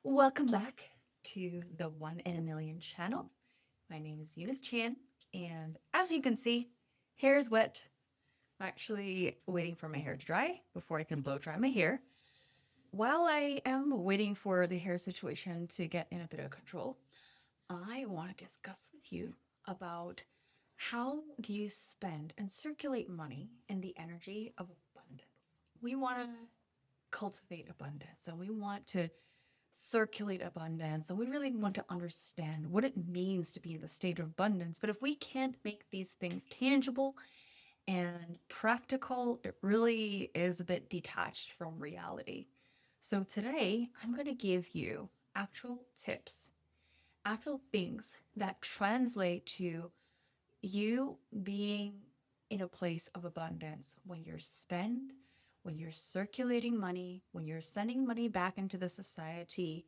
Welcome back to the One in a Million channel. My name is Eunice Chan, and as you can see, hair is wet. I'm actually waiting for my hair to dry before I can blow dry my hair. While I am waiting for the hair situation to get in a bit of control, I want to discuss with you about how do you spend and circulate money and the energy of abundance. We want to cultivate abundance and we want to circulate abundance. And we really want to understand what it means to be in the state of abundance. But if we can't make these things tangible and practical, it really is a bit detached from reality. So today, I'm going to give you actual tips, actual things that translate to you being in a place of abundance when you're when you're circulating money, when you're sending money back into the society,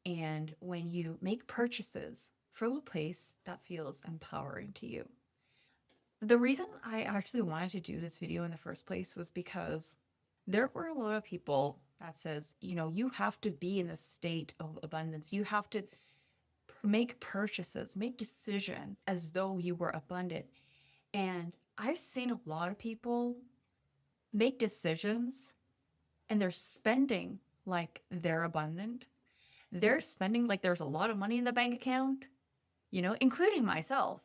and when you make purchases from a place that feels empowering to you. The reason I actually wanted to do this video in the first place was because there were a lot of people that says, you have to be in a state of abundance. You have to make purchases, make decisions as though you were abundant. And I've seen a lot of people make decisions and they're spending like they're abundant. They're spending like there's a lot of money in the bank account, including myself,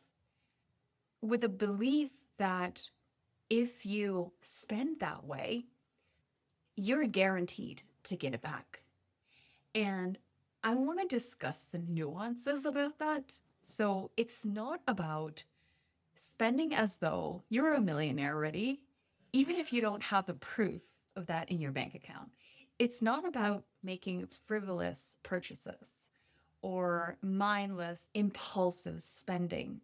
with a belief that if you spend that way, you're guaranteed to get it back. And I want to discuss the nuances about that. So it's not about spending as though you're a millionaire already, even if you don't have the proof of that in your bank account. It's not about making frivolous purchases or mindless, impulsive spending.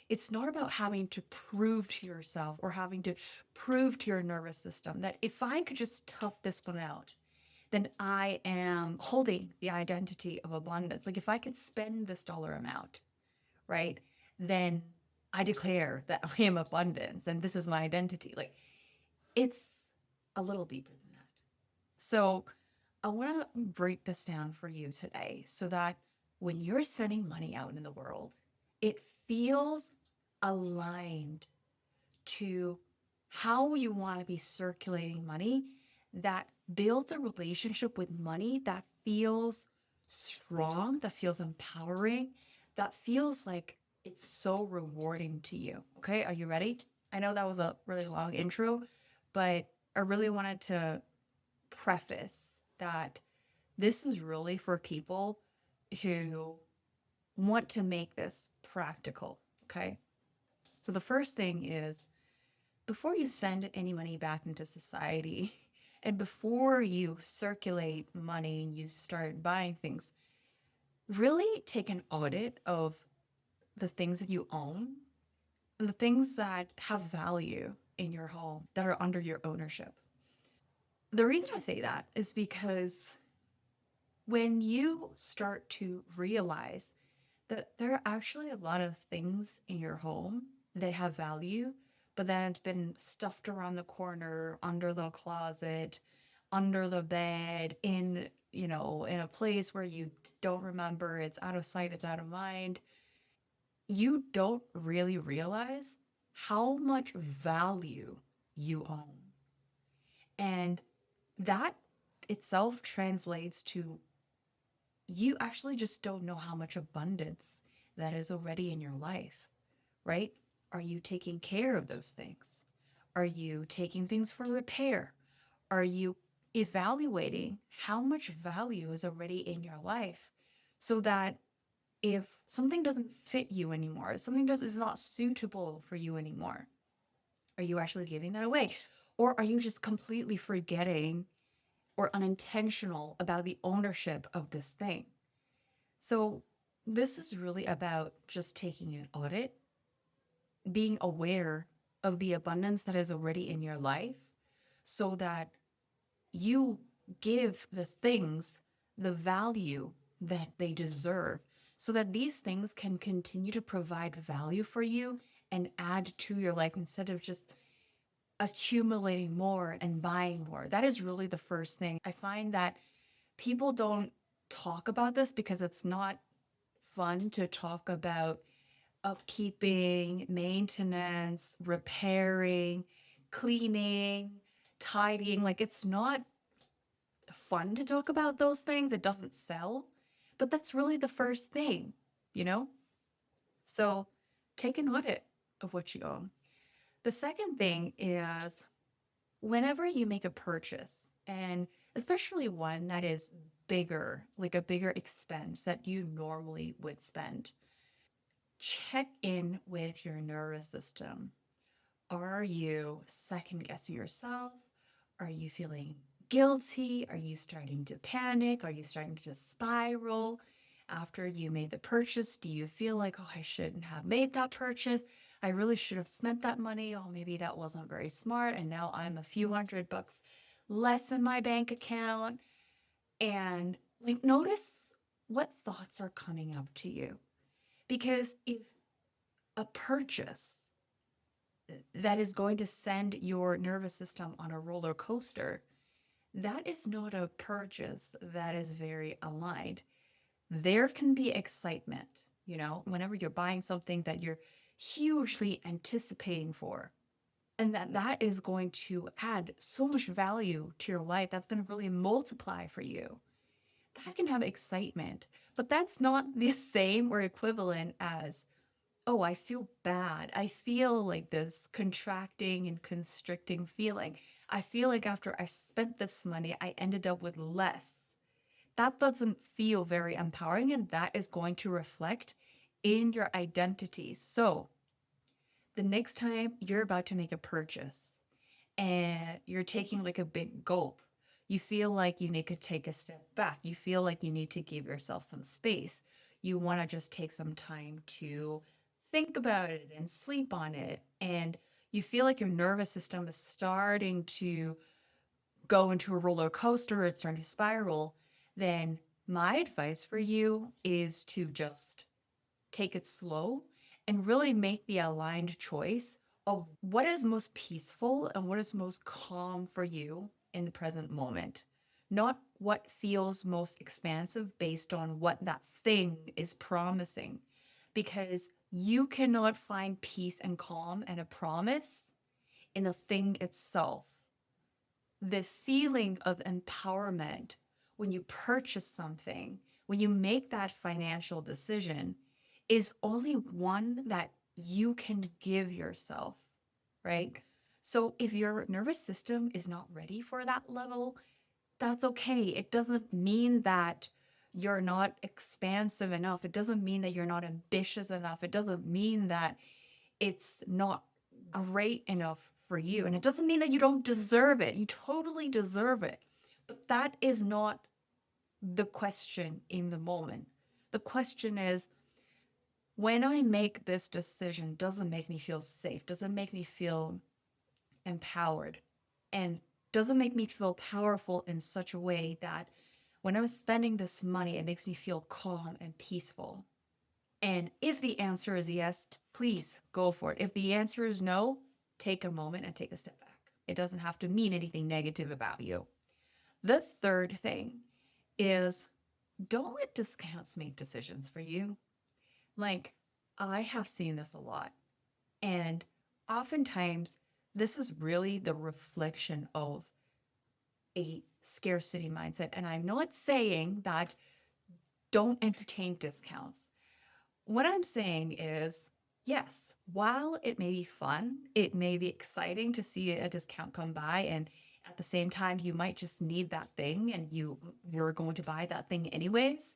It's not about having to prove to yourself or having to prove to your nervous system that if I could just tough this one out, then I am holding the identity of abundance. Like if I could spend this dollar amount, right, then I declare that I am abundance and this is my identity. Like it's a little deeper than that. So I want to break this down for you today so that when you're sending money out in the world, it feels aligned to how you want to be circulating money that builds a relationship with money that feels strong, that feels empowering, that feels like it's so rewarding to you. Okay, are you ready? I know that was a really long intro, but I really wanted to preface that this is really for people who want to make this practical. Okay. So the first thing is before you send any money back into society and before you circulate money and you start buying things, really take an audit of the things that you own and the things that have value in your home that are under your ownership. The reason I say that is because when you start to realize that there are actually a lot of things in your home that have value, but then it's been stuffed around the corner, under the closet, under the bed, in a place where you don't remember, it's out of sight, it's out of mind. You don't really realize how much value you own. And that itself translates to you actually just don't know how much abundance that is already in your life, right? Are you taking care of those things? Are you taking things for repair? Are you evaluating how much value is already in your life so that if something doesn't fit you anymore, something that is not suitable for you anymore, are you actually giving that away? Or are you just completely forgetting or unintentional about the ownership of this thing? So this is really about just taking an audit, being aware of the abundance that is already in your life so that you give the things the value that they deserve so that these things can continue to provide value for you and add to your life instead of just accumulating more and buying more. That is really the first thing. I find that people don't talk about this because it's not fun to talk about upkeeping, maintenance, repairing, cleaning, tidying. Like, it's not fun to talk about those things. It doesn't sell, but that's really the first thing, you know? So take an audit of what you own. The second thing is whenever you make a purchase, and especially one that is bigger, like a bigger expense that you normally would spend, check in with your nervous system. Are you second guessing yourself? Are you feeling guilty? Are you starting to panic? Are you starting to spiral? After you made the purchase, do you feel like, oh, I shouldn't have made that purchase? I really should have spent that money. Oh, maybe that wasn't very smart. And now I'm a few $100 less in my bank account. And like, notice what thoughts are coming up to you. Because if a purchase that is going to send your nervous system on a roller coaster, that is not a purchase that is very aligned. There can be excitement, whenever you're buying something that you're hugely anticipating for. And that is going to add so much value to your life. That's going to really multiply for you. That can have excitement, but that's not the same or equivalent as, oh, I feel bad. I feel like this contracting and constricting feeling. I feel like after I spent this money, I ended up with less. That doesn't feel very empowering, and that is going to reflect in your identity. So, the next time you're about to make a purchase and you're taking like a big gulp, you feel like you need to take a step back. You feel like you need to give yourself some space. You want to just take some time to think about it and sleep on it. And you feel like your nervous system is starting to go into a roller coaster, it's starting to spiral. Then my advice for you is to just take it slow and really make the aligned choice of what is most peaceful and what is most calm for you in the present moment. Not what feels most expansive based on what that thing is promising. Because you cannot find peace and calm and a promise in the thing itself. The feeling of empowerment when you purchase something, when you make that financial decision, is only one that you can give yourself, right? So if your nervous system is not ready for that level, that's okay. It doesn't mean that you're not expansive enough. It doesn't mean that you're not ambitious enough. It doesn't mean that it's not great enough for you. And it doesn't mean that you don't deserve it. You totally deserve it. But that is not the question in the moment. The question is, when I make this decision, does it make me feel safe? Does it make me feel empowered? And does it make me feel powerful in such a way that when I'm spending this money, it makes me feel calm and peaceful? And if the answer is yes, please go for it. If the answer is no, take a moment and take a step back. It doesn't have to mean anything negative about you. The third thing is don't let discounts make decisions for you. Like, I have seen this a lot. And oftentimes, this is really the reflection of a scarcity mindset. And I'm not saying that don't entertain discounts. What I'm saying is, yes, while it may be fun, it may be exciting to see a discount come by, and at the same time, you might just need that thing and you're going to buy that thing anyways.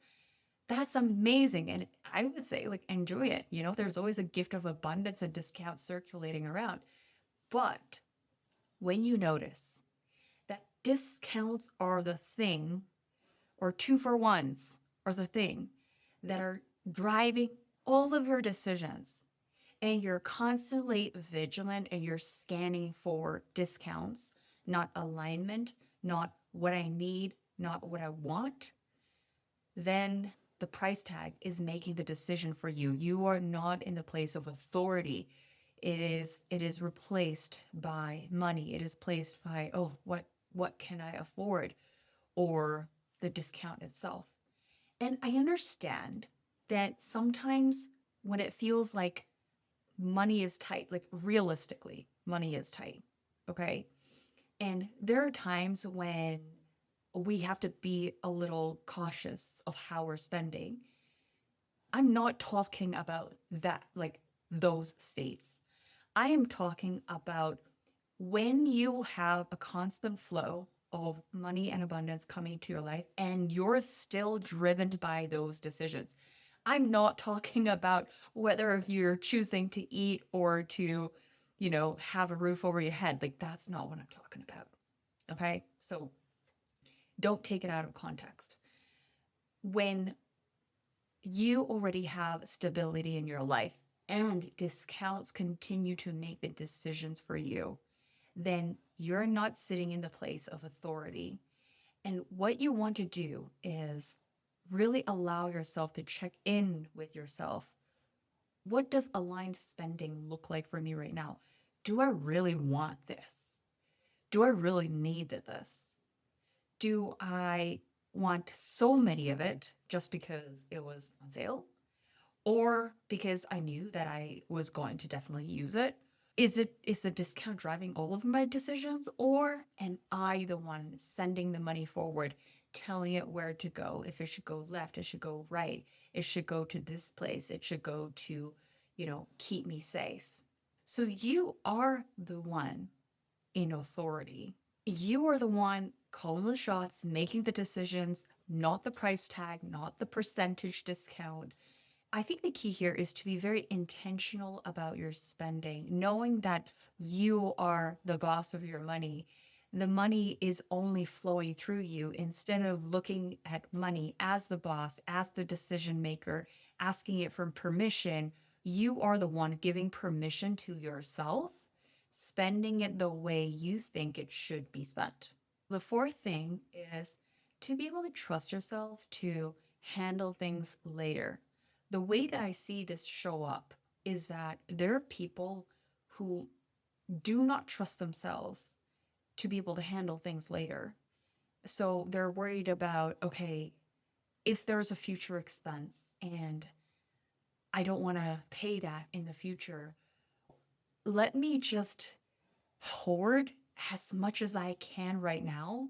That's amazing. And I would say, like, enjoy it. There's always a gift of abundance and discounts circulating around. But when you notice that discounts are the thing, or two for ones are the thing that are driving all of your decisions, and you're constantly vigilant and you're scanning for discounts, not alignment, not what I need, not what I want, then the price tag is making the decision for you. You are not in the place of authority. It is replaced by money. It is placed by, oh, what can I afford? Or the discount itself. And I understand that sometimes when it feels like money is tight, like realistically, money is tight. Okay. And there are times when we have to be a little cautious of how we're spending. I'm not talking about that, like those states. I am talking about when you have a constant flow of money and abundance coming to your life and you're still driven by those decisions. I'm not talking about whether you're choosing to eat or to, have a roof over your head. Like, that's not what I'm talking about. Okay. So don't take it out of context. When you already have stability in your life and discounts continue to make the decisions for you, then you're not sitting in the place of authority. And what you want to do is really allow yourself to check in with yourself. What does aligned spending look like for me right now? Do I really want this? Do I really need this? Do I want so many of it just because it was on sale? Or because I knew that I was going to definitely use it? Is the discount driving all of my decisions, or am I the one sending the money forward, telling it where to go? If it should go left, it should go right, it should go to this place, it should go to, keep me safe. So you are the one in authority. You are the one calling the shots, making the decisions, not the price tag, not the percentage discount. I think the key here is to be very intentional about your spending, knowing that you are the boss of your money. The money is only flowing through you instead of looking at money as the boss, as the decision maker, asking it for permission. You are the one giving permission to yourself, spending it the way you think it should be spent. The fourth thing is to be able to trust yourself to handle things later. The way that I see this show up is that there are people who do not trust themselves to be able to handle things later. So they're worried about, okay, if there's a future expense and I don't want to pay that in the future, let me just hoard as much as I can right now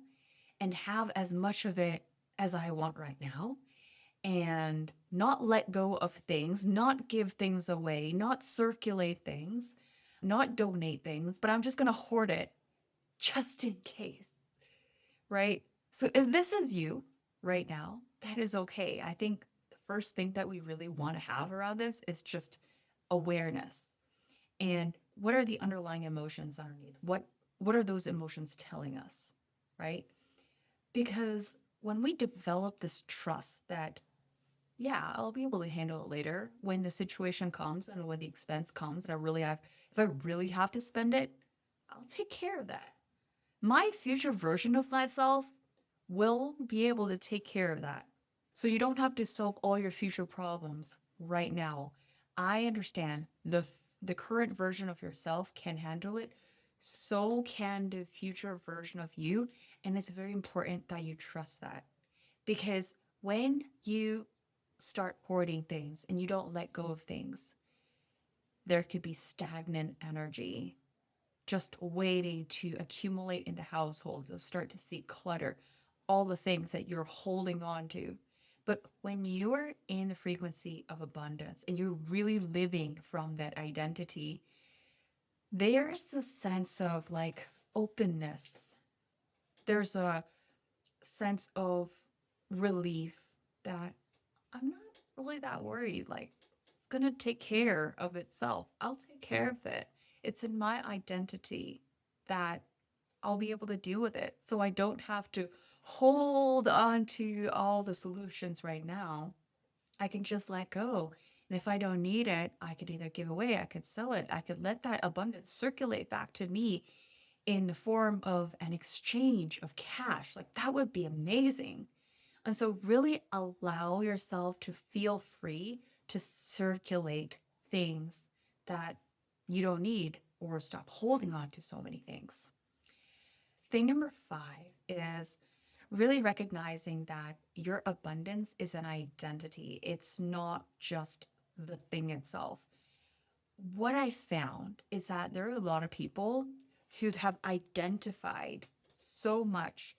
and have as much of it as I want right now and not let go of things, not give things away, not circulate things, not donate things, but I'm just going to hoard it just in case, right? So if this is you right now, that is okay. I think the first thing that we really want to have around this is just awareness. And what are the underlying emotions underneath? What are those emotions telling us, right? Because when we develop this trust that, yeah, I'll be able to handle it later when the situation comes and when the expense comes and if I really have to spend it, I'll take care of that. My future version of myself will be able to take care of that. So you don't have to solve all your future problems right now. I understand the current version of yourself can handle it. So can the future version of you. And it's very important that you trust that. Because when you start hoarding things and you don't let go of things, there could be stagnant energy just waiting to accumulate in the household. You'll start to see clutter, all the things that you're holding on to. But when you're in the frequency of abundance and you're really living from that identity, there's a sense of like openness. There's a sense of relief that I'm not really that worried. Like, it's going to take care of itself. I'll take care of it. It's in my identity that I'll be able to deal with it. So I don't have to hold on to all the solutions right now. I can just let go. And if I don't need it, I could either give away, I could sell it, I could let that abundance circulate back to me in the form of an exchange of cash. Like that would be amazing. And so, really allow yourself to feel free to circulate things that you don't need or stop holding on to so many things. Thing number 5 is really recognizing that your abundance is an identity. It's not just the thing itself. What I found is that there are a lot of people who have identified so much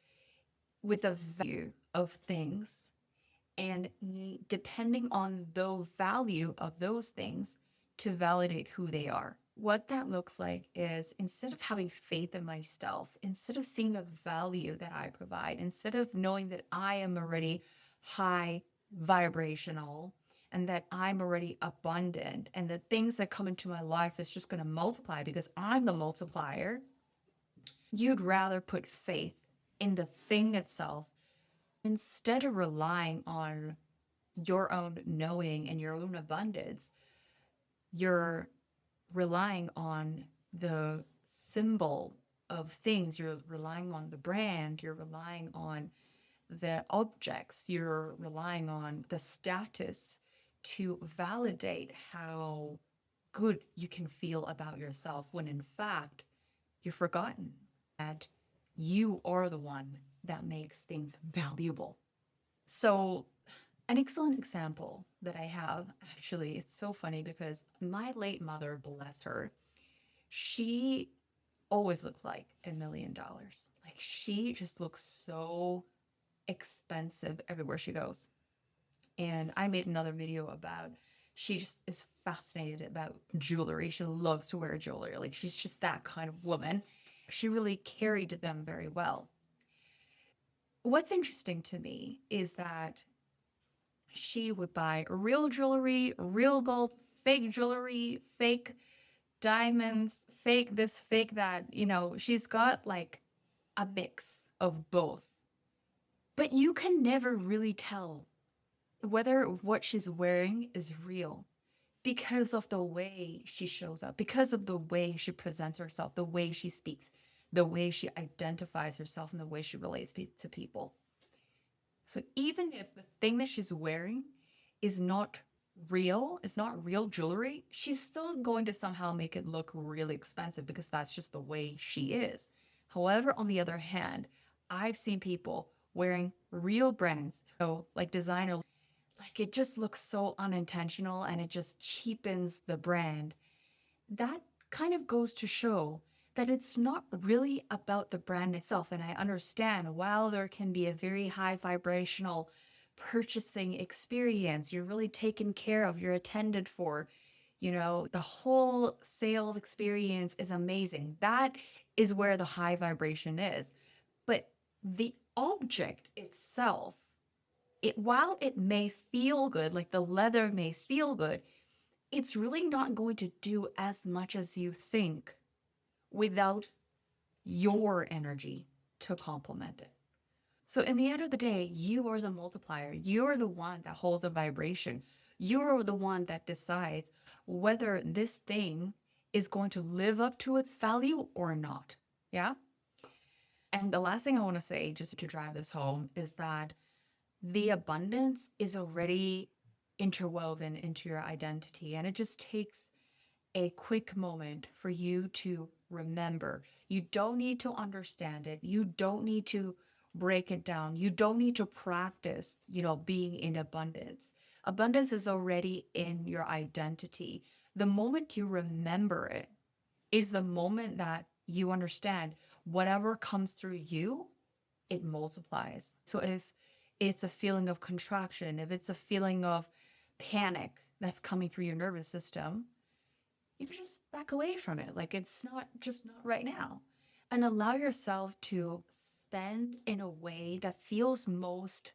with the value of things, and depending on the value of those things to validate who they are. What that looks like is, instead of having faith in myself, instead of seeing the value that I provide, instead of knowing that I am already high vibrational and that I'm already abundant and the things that come into my life is just going to multiply because I'm the multiplier, you'd rather put faith in the thing itself instead of relying on your own knowing and your own abundance. You're relying on the symbol of things. You're relying on the brand. You're relying on the objects. You're relying on the status to validate how good you can feel about yourself, when in fact, you've forgotten that you are the one that makes things valuable. So, an excellent example that I have, actually, it's so funny because my late mother, bless her, she always looked like $1 million. Like, she just looks so expensive everywhere she goes. And I made another video about, she just is fascinated about jewelry. She loves to wear jewelry. Like, she's just that kind of woman. She really carried them very well. What's interesting to me is that she would buy real jewelry, real gold, fake jewelry, fake diamonds, fake this, fake that. She's got like a mix of both. But you can never really tell whether what she's wearing is real because of the way she shows up, because of the way she presents herself, the way she speaks, the way she identifies herself, and the way she relates to people. So even if the thing that she's wearing is not real, it's not real jewelry, she's still going to somehow make it look really expensive because that's just the way she is. However, on the other hand, I've seen people wearing real brands, so like designer, like it just looks so unintentional and it just cheapens the brand. That kind of goes to show that it's not really about the brand itself. And I understand, while there can be a very high vibrational purchasing experience, you're really taken care of, you're attended for, the whole sales experience is amazing. That is where the high vibration is. But the object itself, while it may feel good, like the leather may feel good, it's really not going to do as much as you think without your energy to complement it. So, in the end of the day, you are the multiplier. You're the one that holds the vibration. You're the one that decides whether this thing is going to live up to its value or not. Yeah. And the last thing I want to say, just to drive this home, is that the abundance is already interwoven into your identity. And it just takes a quick moment for you to remember. You don't need to understand it. You don't need to break it down. You don't need to practice, being in abundance. Abundance is already in your identity. The moment you remember it is the moment that you understand whatever comes through you, it multiplies. So if it's a feeling of contraction, if it's a feeling of panic that's coming through your nervous system, you can just back away from it. Like, it's not right now. And allow yourself to spend in a way that feels most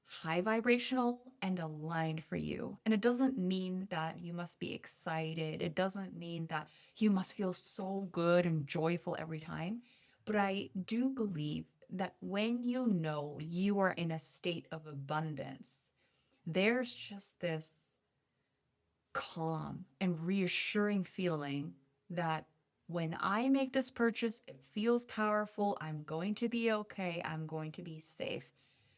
high vibrational and aligned for you. And it doesn't mean that you must be excited. It doesn't mean that you must feel so good and joyful every time. But I do believe that when you know you are in a state of abundance, there's just this calm and reassuring feeling that when I make this purchase, it feels powerful. I'm going to be okay. I'm going to be safe.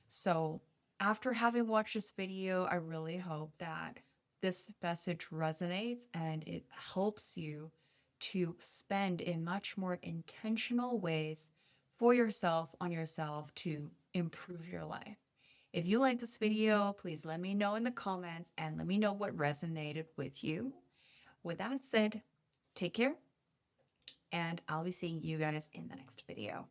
So, after having watched this video, I really hope that this message resonates and it helps you to spend in much more intentional ways for yourself, on yourself, to improve your life. If you like this video, please let me know in the comments and let me know what resonated with you. With that said, take care, and I'll be seeing you guys in the next video.